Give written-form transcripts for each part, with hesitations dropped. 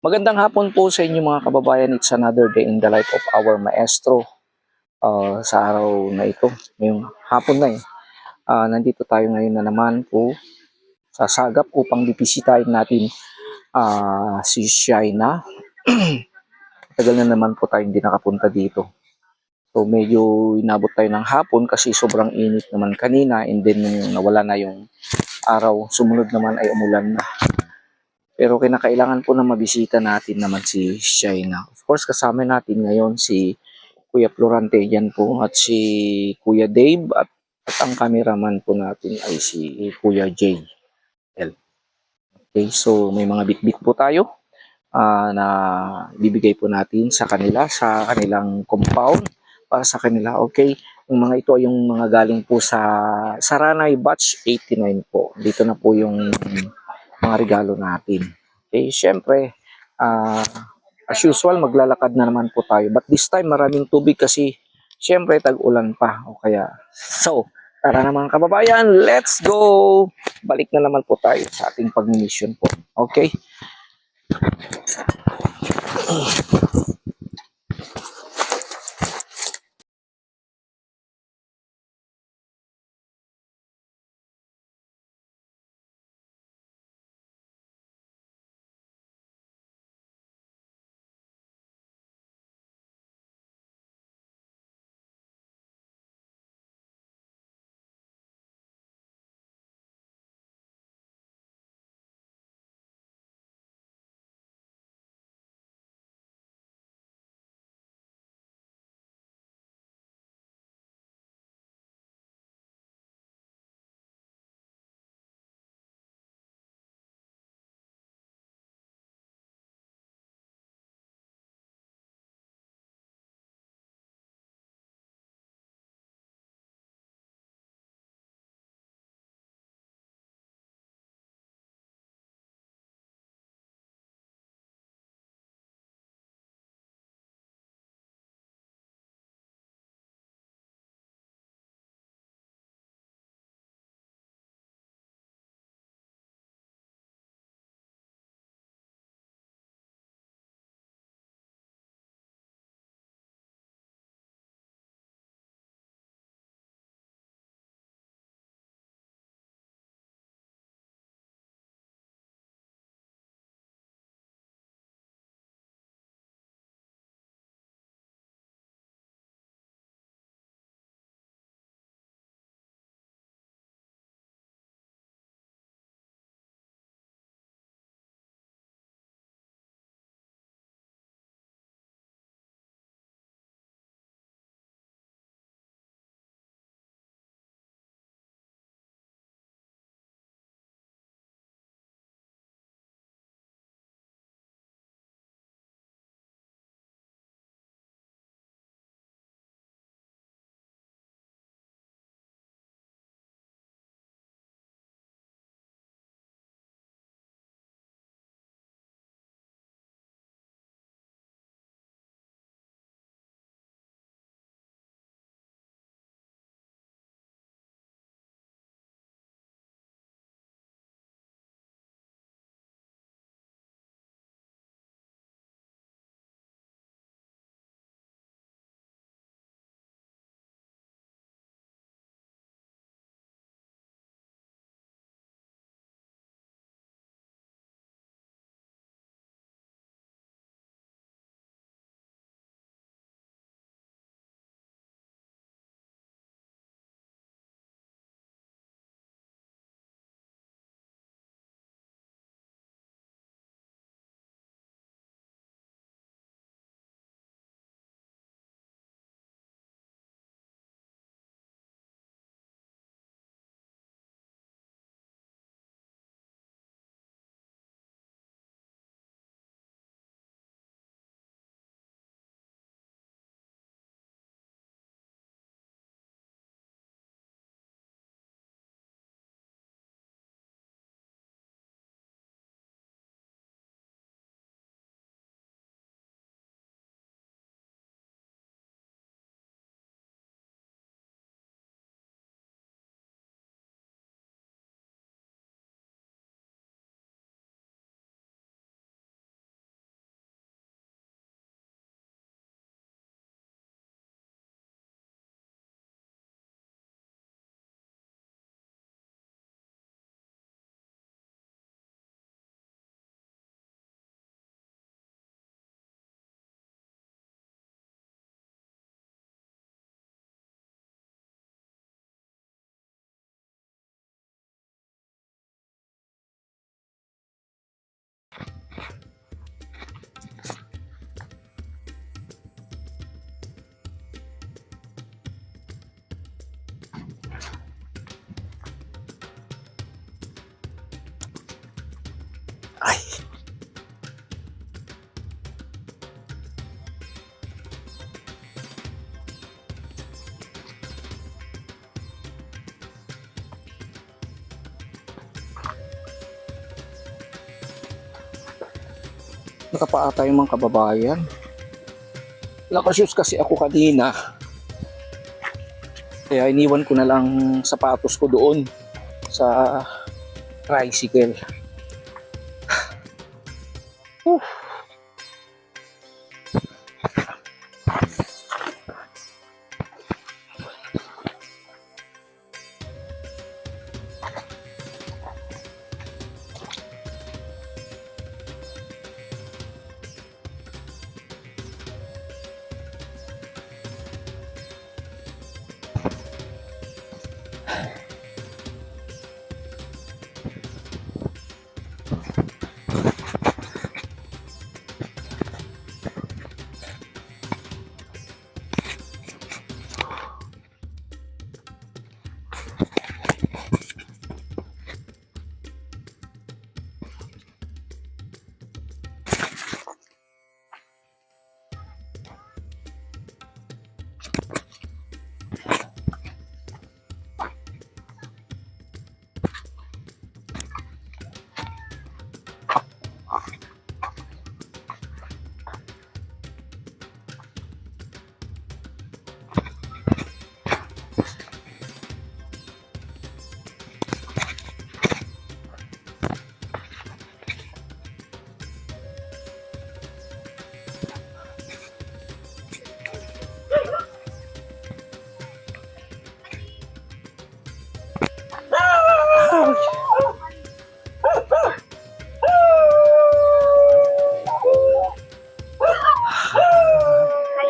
Magandang hapon po sa inyo mga kababayan. It's another day in the life of our maestro. Sa araw na ito, ngayong hapon na nandito tayo ngayon na naman po sa Sagap upang bibisitahin natin si Shaina. Tagal na naman po tayo hindi nakapunta dito. So medyo inabot tayo ng hapon kasi sobrang init naman kanina, and then nung nawala na yung araw, sumunod naman ay umulan na. Pero kinakailangan po na mabisita natin naman si Shaina. Of course, kasama natin ngayon si Kuya Florante yan po at si Kuya Dave at ang cameraman po natin ay si Kuya Jay. Okay, so may mga bit-bit po tayo na bibigay po natin sa kanila sa kanilang compound para sa kanila. Okay, yung mga ito ay yung mga galing po sa Saranay Batch 89 po. Dito na po yung mga regalo natin. Okay, syempre, as usual, maglalakad na naman po tayo. But this time, maraming tubig kasi syempre, tag-ulan pa. O kaya, so, tara na mga kababayan, let's go! Balik na naman po tayo sa ating pag-mission po. Okay? Nakapaa tayo mga kababayan. Nakashoes kasi ako kanina. Kaya iniwan ko na lang sapatos ko doon sa tricycle.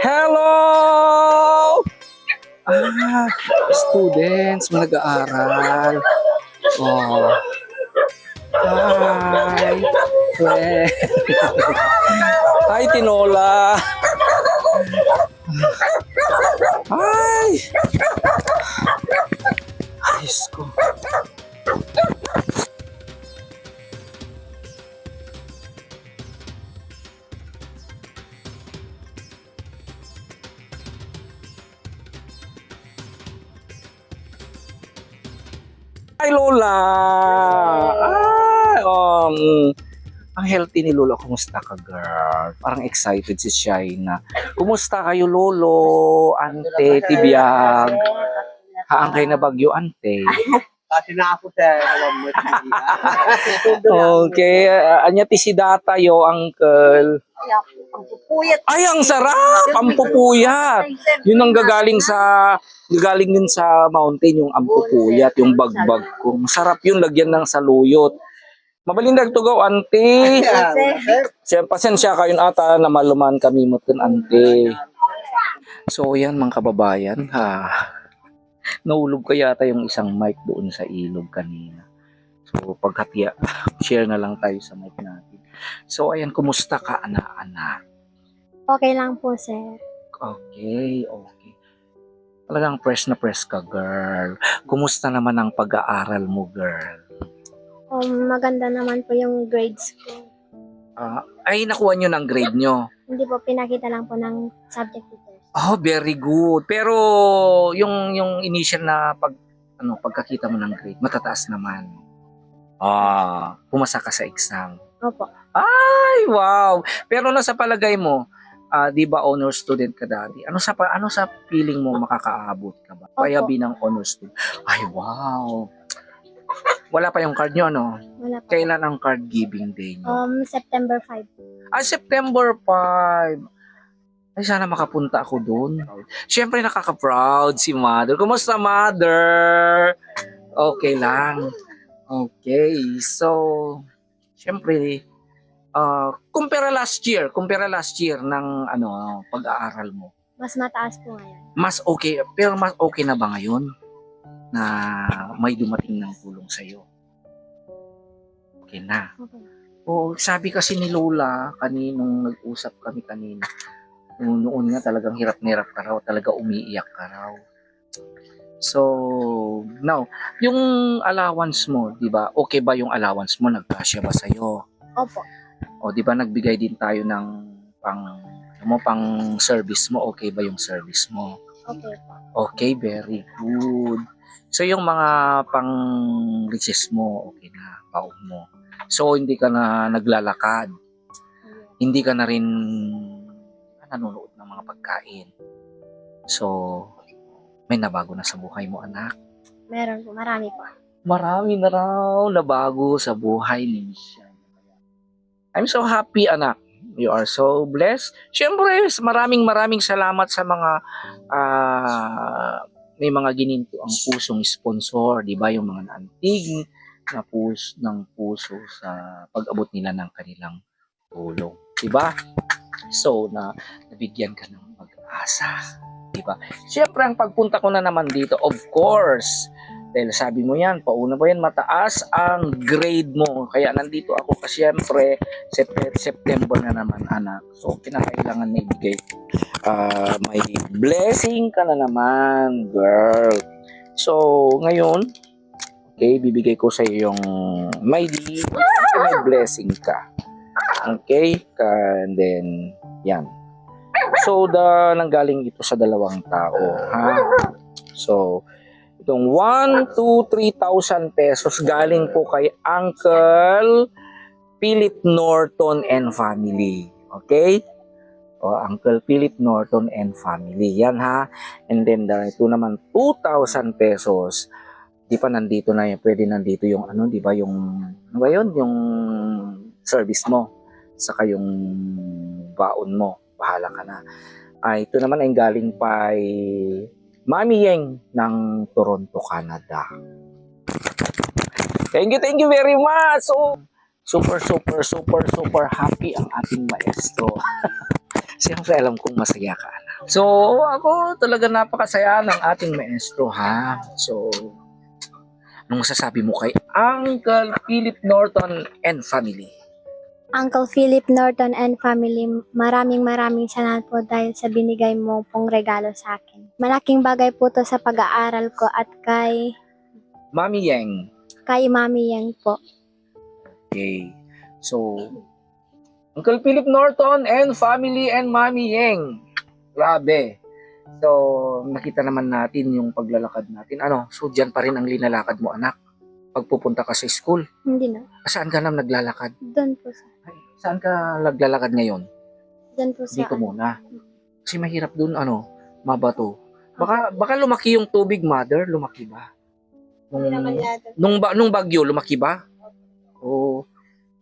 Hello! Students, nag-aaral. Oh. Hi. Well. Hi, Tinola. Hi. Ayos ko. Hi, Lola. Ang healthy ni Lolo. Kumusta ka, girl? Parang excited si Shaina. Kumusta kayo, Lolo? Ante, tibiyag. Haangkay na bagyo, ante. Kasi na ako sa Okay. Anya ti si Data yo, uncle. Ang pupuyat. Ay, ang sarap! Ang pupuyat. Yun ang gagaling din sa mountain, yung ampupuyat, yung bagbag ko. Masarap yun, lagyan ng saluyot. Mabalindag tugaw, ante. Siya, pasensya kayo ata na maluman kami mo dun, ante. So, yan mga kababayan, nahulog ko yata yung isang mic doon sa ilog kanina. So, pagkatya, share na lang tayo sa mic natin. So, ayan, kumusta ka, anak-anak? Okay lang po, sir. Okay. Talagang press na press ka, girl. Kumusta naman ang pag-aaral mo, girl? Maganda naman po yung grades ko. Ay, nakuha nyo ng grade nyo. Hindi po, pinakita lang po ng subject teachers. Oh, very good. Pero, yung initial na pagkakita mo ng grade, matataas naman. Pumasa ka sa exam. Opo. Ay, wow. Pero nasa palagay mo, 'di ba honor student ka dati? Ano sa feeling mo makakaabot ka ba? Kaya binang honor student. Ay, wow. Wala pa yung card nyo, no? Wala po. Kailan ang card giving day nyo? September 5. September 5. Ay, sana makapunta ako doon. Siyempre, nakaka-proud si mother. Kumusta, mother? Okay lang. Okay. So, siyempre, kumpara last year ng pag-aaral mo. Mas mataas po ngayon. Mas okay, pero mas okay na ba ngayon na may dumating ng tulong sa'yo? Okay na. Okay. Sabi kasi ni Lola, nung nag-usap kami kanina, noon nga talagang hirap na hirap ka raw, talaga umiiyak ka raw. So, now, yung allowance mo, di ba? Okay ba yung allowance mo? Nagkasya ba sa'yo? Opo. O, di ba nagbigay din tayo ng pang service mo? Okay ba yung service mo? Okay po. Okay, very good. So, yung mga pang recess mo, okay na, paon mo. So, hindi ka na naglalakad. hindi ka na rin nanonood ng mga pagkain. So, may nabago na sa buhay mo, anak. Meron po, marami po. Marami na raw nabago sa buhay ni Michelle. I'm so happy, anak. You are so blessed. Siyempre, maraming salamat sa mga may mga gininto ang pusong sponsor, di ba? Yung mga naantig na puso sa pag-abot nila ng kanilang tulong, di ba? So, nabigyan ka ng pag-asa, di ba? Siyempre, ang pagpunta ko na naman dito, of course, dahil sabi mo yan, pauna ba yan, mataas ang grade mo. Kaya nandito ako kasi siyempre, September na naman, anak. So, kinakailangan na ibigay. May blessing ka na naman, girl. So, ngayon, okay, bibigay ko sa iyo yung may blessing ka. Okay? And then, yan. So, nanggaling ito sa dalawang tao. Ha? So, itong 1, 2, 3,000 pesos galing po kay Uncle Philip Norton and family. Okay? O, Uncle Philip Norton and family. Yan ha. And then, ito naman 2,000 pesos. Di pa nandito na yan. Pwede nandito yung ano, di ba yung, ano ba yun? Yung service mo. Saka yung baon mo. Bahala ka na. Ito naman ay galing pa Mami Yeng ng Toronto, Canada. Thank you very much. So, super happy ang ating maestro. Siyempre alam kong masaya ka, anak. So, ako talaga napakasaya ng ating maestro, ha? So, anong masasabi mo kay Uncle Philip Norton and family? Uncle Philip Norton and family, maraming salamat po dahil sa binigay mo pong regalo sa akin. Malaking bagay po to sa pag-aaral ko at kay Mami Yeng. Mami Yang po. Okay. So, Uncle Philip Norton and family and Mami Yeng. Grabe. So, nakita naman natin yung paglalakad natin. Ano? So, dyan pa rin ang linalakad mo, anak. Pagpupunta ka sa school. Hindi na. Saan ka na naglalakad? Doon po sa... Ay, saan ka naglalakad ngayon? Doon po sa... Dito muna. Kasi mahirap dun, mabato. Baka lumaki yung tubig, mother. Lumaki ba? Nung bagyo, lumaki ba? Oo.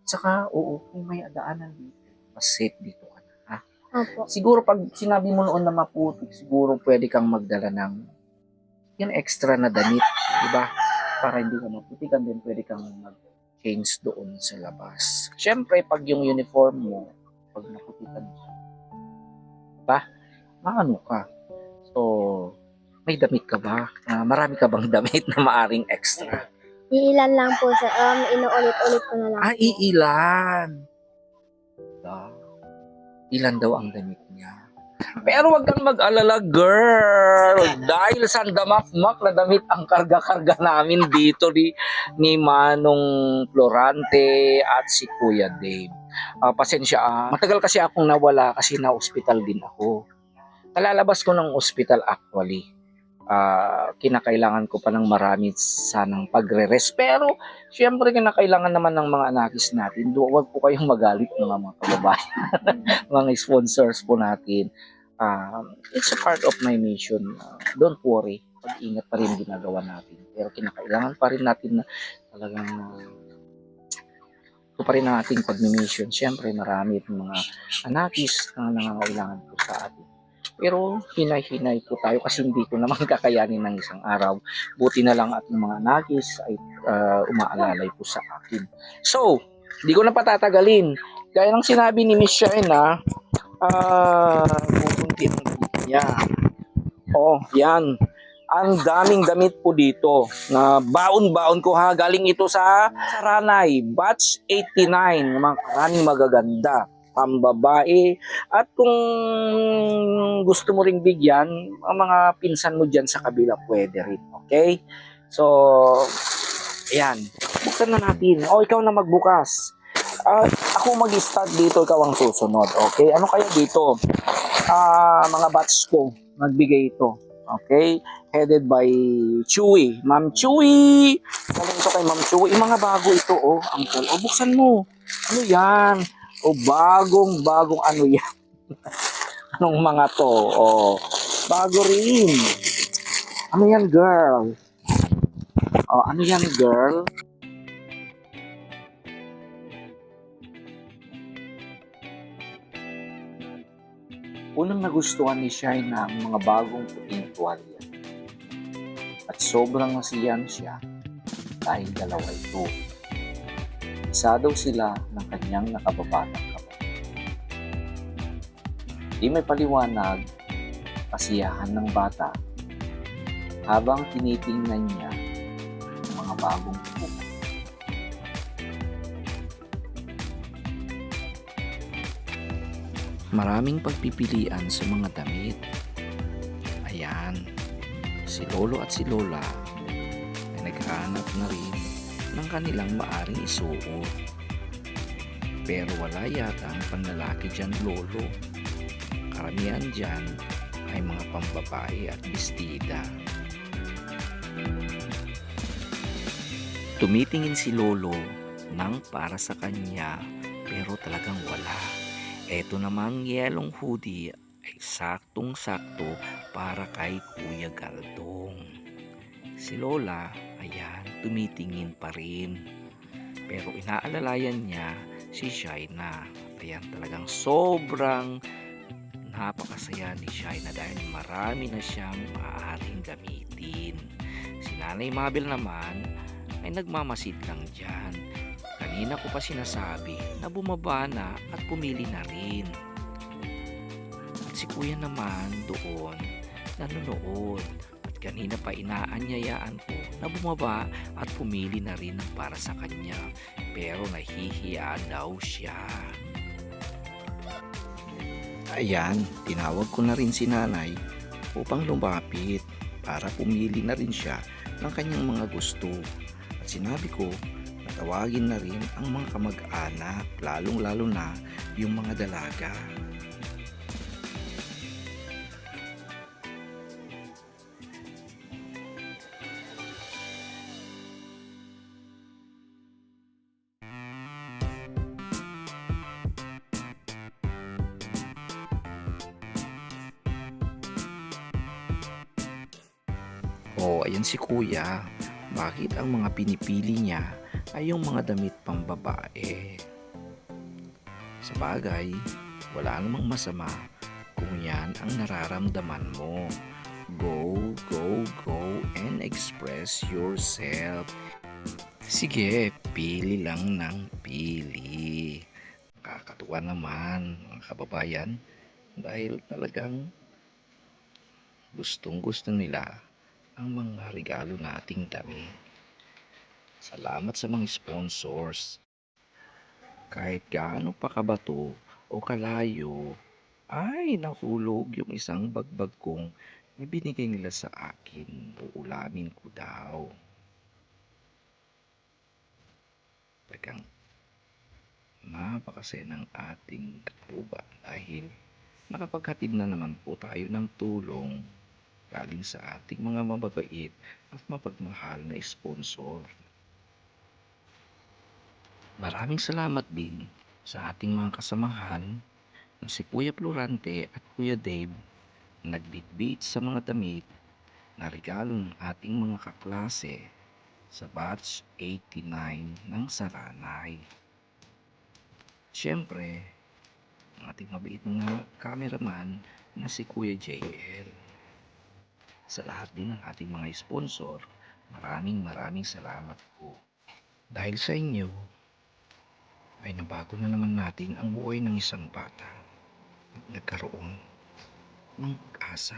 Saka, kung may daanan dito, mas safe dito ka na. Ha? Opo. Siguro pag sinabi mo noon na maputik, siguro pwede kang magdala ng yung extra na damit, di ba? Para hindi ka maputikan din, pwede kang mag-change doon sa labas. Siyempre, pag yung uniform mo, pag naputikan mo, ba? Maano ka? So, may damit ka ba? Marami ka bang damit na maaring extra? Iilan lang po sa... inuulit-ulit ko na lang. Iilan. Ilan daw ang damit niya. Pero wag kang mag-alala, girl. Dahil sa damak-mak na damit ang karga-karga namin dito ni Manong Florante at si Kuya Dave. Pasensya, matagal kasi akong nawala kasi na-hospital din ako. Kalalabas ko ng hospital actually. Kinakailangan ko pa ng marami sanang pagre-rest. Pero, syempre, kinakailangan naman ng mga anakis natin. Huwag po kayong magalit mga kababayan. Mga sponsors po natin. It's a part of my mission. Don't worry. Pag-ingat pa rin ginagawa natin. Pero kinakailangan pa rin natin na talagang ito pa rin ang ating pag-mission. Syempre, marami itong mga anakis na nangangailangan po sa atin. Pero hinay-hinay po tayo kasi hindi ko naman kakayanin ng isang araw. Buti na lang at ng mga nagis ay umaalalay po sa akin. So, hindi ko na patatagalin. Gaya ng sinabi ni Miss Shaina, pupunti ang damit niya. Yan. Ang daming damit po dito na baon-baon ko ha. Galing ito sa Saranay, batch 89. Maraming magaganda. Pambabae. At kung gusto mo ring bigyan, ang mga pinsan mo dyan sa kabila pwede rin. Okay? So, ayan. Buksan na natin. Ikaw na magbukas. Ako mag-start dito, ikaw ang susunod. Okay? Ano kaya dito? Mga batch ko. Magbigay ito. Okay? Headed by Chewy. Ma'am Chewy! Galing ito kay Ma'am Chewy. Mga bago ito, uncle. Buksan mo. Ano yan? O bagong-bagong ano yan? Anong mga to? O, bago rin. Ano yan, girl? O, ano yan, girl? Unang nagustuhan ni Shaina ang mga bagong puting tuwalya. At sobrang nasiyan siya dahil dalawa ito. Isa daw sila ng kanyang nakababatang kapatid. Di may paliwanag, kasiyahan ng bata habang tinitingnan niya ang mga bagong pupunta. Maraming pagpipilian sa mga damit. Ayan, si Lolo at si Lola ay naghahanap na rin ng kanilang maaring isuot. Pero wala yata ang panlalaki dyan, Lolo. Karamihan dyan ay mga pambabae at bestida. Tumitingin si Lolo ng para sa kanya pero talagang wala. Eto namang yelong hoodie ay saktong-sakto para kay Kuya Galdong. Si Lola, ayan, tumitingin pa rin. Pero inaalalayan niya si Shaina. Ayan, talagang sobrang napakasaya ni Shaina dahil marami na siyang maaaring gamitin. Si Nanay Mabel naman ay nagmamasid lang dyan. Kanina ko pa sinasabi na bumaba na at pumili na rin. At si Kuya naman doon nanonood. At kanina pa inaanyayaan ko na bumaba at pumili na rin ng para sa kanya. Pero nahihiya daw siya. Ayan, tinawag ko na rin si Nanay upang lumapit para pumili na rin siya ng kanyang mga gusto. At sinabi ko na tawagin na rin ang mga kamag-anak, lalong-lalo na yung mga dalaga. Oh, ayan si Kuya. Bakit ang mga pinipili niya ay yung mga damit pambabae? Sa bagay, wala namang masama kung yan ang nararamdaman mo. Go, go, go and express yourself. Sige, pili lang ng pili. Kakatuwa naman mga kababayan dahil talagang gustong-gusto nila ang mga regalo nating damit. Salamat sa mga sponsors. Kahit gaano pa kabato o kalayo, ay nahulog yung isang bagbag kong ibinigay nila sa akin. Uulamin ko daw. Talagang napakasaya ng ating katuba dahil nakapaghatid na naman po tayo ng tulong galing sa ating mga mababait at mapagmahal na sponsor. Maraming salamat din sa ating mga kasamahan na si Kuya Florante at Kuya Dave na nagbitbit sa mga damit na regalo ng ating mga kaklase sa batch 89 ng Saranay. Siyempre, ang ating mabait na cameraman na si Kuya JL. Sa lahat din ng ating mga sponsor, maraming salamat po. Dahil sa inyo, ay nabago na naman natin ang buhay ng isang bata at nagkaroon ng pag-asa.